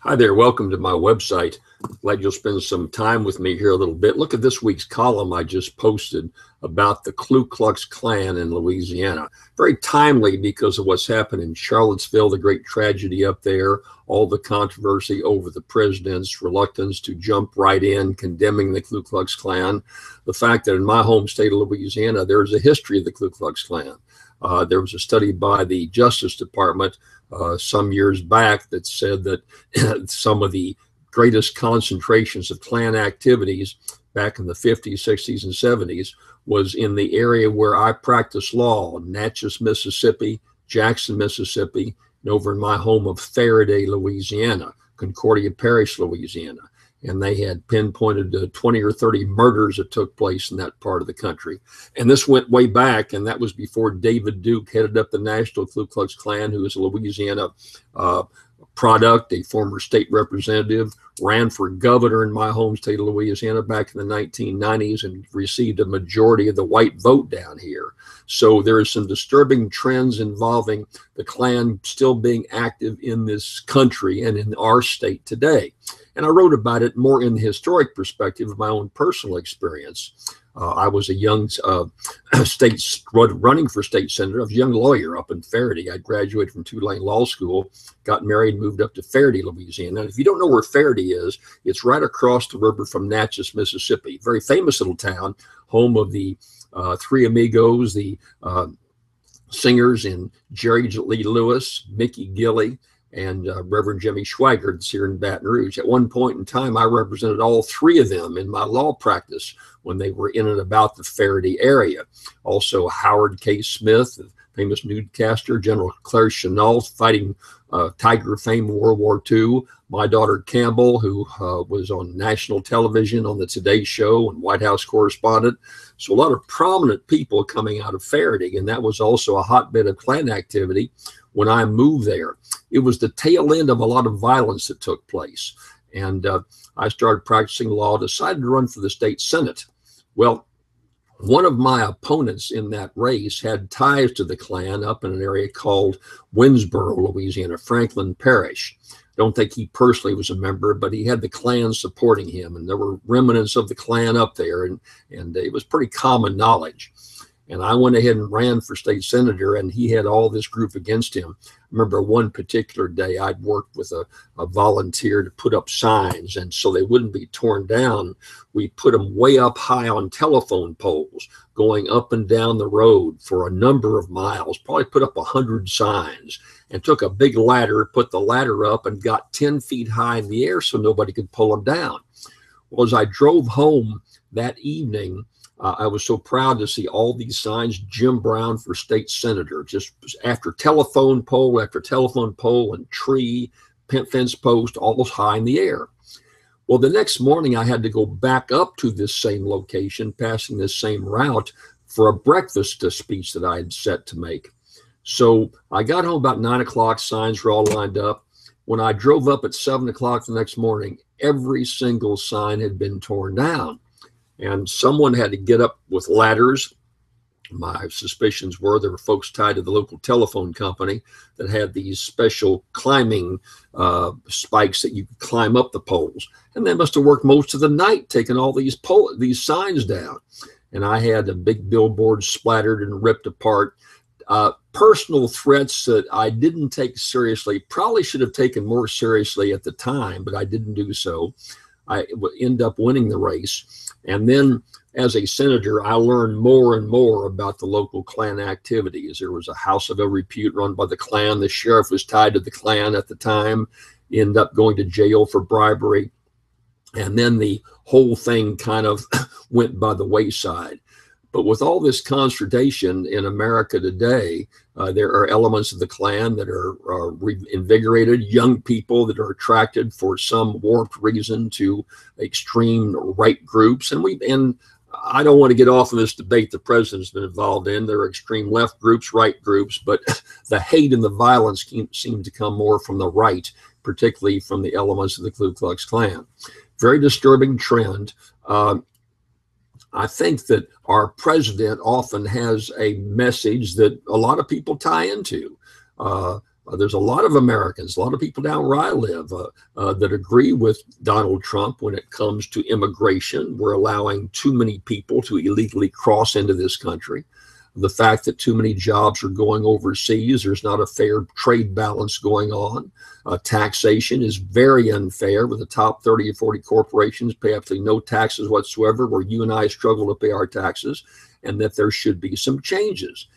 Hi there, welcome to my website. Glad you'll spend some time with me here a little bit. Look at this week's column I just posted about the Ku Klux Klan in Louisiana. Very timely because of what's happened in Charlottesville, the great tragedy up there, all the controversy over the president's reluctance to jump right in condemning the Ku Klux Klan. The fact that in my home state of Louisiana, there's a history of the Ku Klux Klan. There was a study by the Justice Department some years back that said that some of the greatest concentrations of Klan activities back in the 50s, 60s, and 70s was in the area where I practice law, Natchez, Mississippi, Jackson, Mississippi, and over in my home of Faraday, Louisiana, Concordia Parish, Louisiana. And they had pinpointed 20 or 30 murders that took place in that part of the country. And this went way back, and that was before David Duke headed up the National Ku Klux Klan, who is a Louisiana product, a former state representative, ran for governor in my home state of Louisiana back in the 1990s and received a majority of the white vote down here. So there are some disturbing trends involving the Klan still being active in this country and in our state today. And I wrote about it more in the historic perspective of my own personal experience. I was a young running for state senator. I was a young lawyer up in Faraday. I graduated from Tulane Law School, got married, and moved up to Faraday, Louisiana. And if you don't know where Faraday is, it's right across the river from Natchez, Mississippi. Very famous little town, home of the Three Amigos, the singers in Jerry Lee Lewis, Mickey Gilley, and Reverend Jimmy Schwager that's here in Baton Rouge. At one point in time, I represented all three of them in my law practice when they were in and about the Faraday area. Also, Howard K. Smith, the famous newscaster, General Claire Chennault, fighting Tiger fame in World War II. My daughter Campbell, who was on national television on the Today Show and White House correspondent. So a lot of prominent people coming out of Faraday, and that was also a hotbed of Klan activity when I moved there. It was the tail end of a lot of violence that took place. And I started practicing law, decided to run for the state Senate. Well, one of my opponents in that race had ties to the Klan up in an area called Winsboro, Louisiana, Franklin Parish. Don't think he personally was a member, but he had the Klan supporting him, and there were remnants of the Klan up there, and it was pretty common knowledge. And I went ahead and ran for state senator, and he had all this group against him. I remember one particular day I'd worked with a volunteer to put up signs, and so they wouldn't be torn down, we put them way up high on telephone poles, going up and down the road for a number of miles, probably put up 100 signs, and took a big ladder, put the ladder up, and got 10 feet high in the air so nobody could pull them down. Well, as I drove home that evening, I was so proud to see all these signs, Jim Brown for state senator, just after telephone pole and tree, fence post, all high in the air. Well, the next morning I had to go back up to this same location, passing this same route for a breakfast speech that I had set to make. So I got home about 9 o'clock, signs were all lined up. When I drove up at 7 o'clock the next morning, every single sign had been torn down. And someone had to get up with ladders. My suspicions were there were folks tied to the local telephone company that had these special climbing spikes that you could climb up the poles. And they must have worked most of the night taking all these signs down. And I had a big billboard splattered and ripped apart. Personal threats that I didn't take seriously, probably should have taken more seriously at the time, but I didn't do so. I would end up winning the race. And then as a senator, I learned more and more about the local Klan activities. There was a house of ill repute run by the Klan. The sheriff was tied to the Klan at the time, ended up going to jail for bribery. And then the whole thing kind of went by the wayside. But with all this consternation in America today, there are elements of the Klan that are reinvigorated, young people that are attracted for some warped reason to extreme right groups. And I don't want to get off of this debate the president's been involved in. There are extreme left groups, right groups, but the hate and the violence seem to come more from the right, particularly from the elements of the Ku Klux Klan. Very disturbing trend. I think that our president often has a message that a lot of people tie into. There's a lot of Americans, a lot of people down where I live that agree with Donald Trump when it comes to immigration. We're allowing too many people to illegally cross into this country. The fact that too many jobs are going overseas, there's not a fair trade balance going on. Taxation is very unfair, with the top 30 or 40 corporations pay absolutely no taxes whatsoever, where you and I struggle to pay our taxes, and that there should be some changes.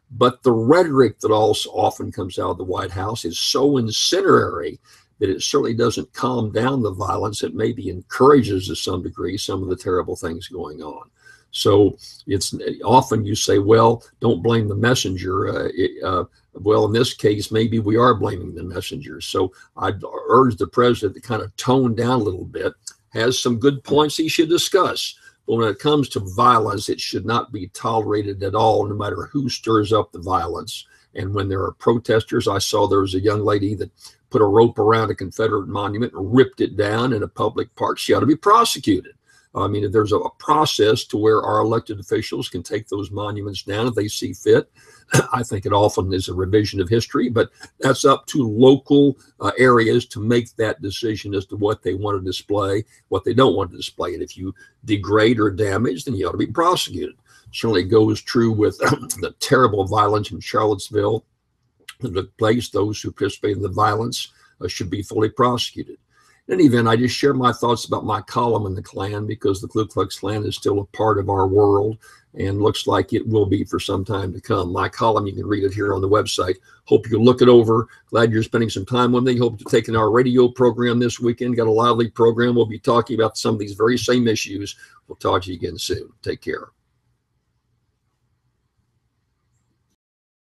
But the rhetoric that also often comes out of the White House is so incendiary that it certainly doesn't calm down the violence. It maybe encourages to some degree some of the terrible things going on. So it's often you say, well, don't blame the messenger. Well, in this case, maybe we are blaming the messenger. So I'd urge the president to kind of tone down a little bit, has some good points he should discuss. But when it comes to violence, it should not be tolerated at all, no matter who stirs up the violence. And when there are protesters, I saw there was a young lady that put a rope around a Confederate monument and ripped it down in a public park. She ought to be prosecuted. I mean, if there's a process to where our elected officials can take those monuments down if they see fit. I think it often is a revision of history, but that's up to local areas to make that decision as to what they want to display, what they don't want to display. And if you degrade or damage, then you ought to be prosecuted. Certainly goes true with the terrible violence in Charlottesville that took place. Those who participated in the violence should be fully prosecuted. In any event, I just share my thoughts about my column in the Klan, because the Ku Klux Klan is still a part of our world and looks like it will be for some time to come. My column, you can read it here on the website. Hope you look it over. Glad you're spending some time with me. Hope you're taking our radio program this weekend. Got a lively program. We'll be talking about some of these very same issues. We'll talk to you again soon. Take care.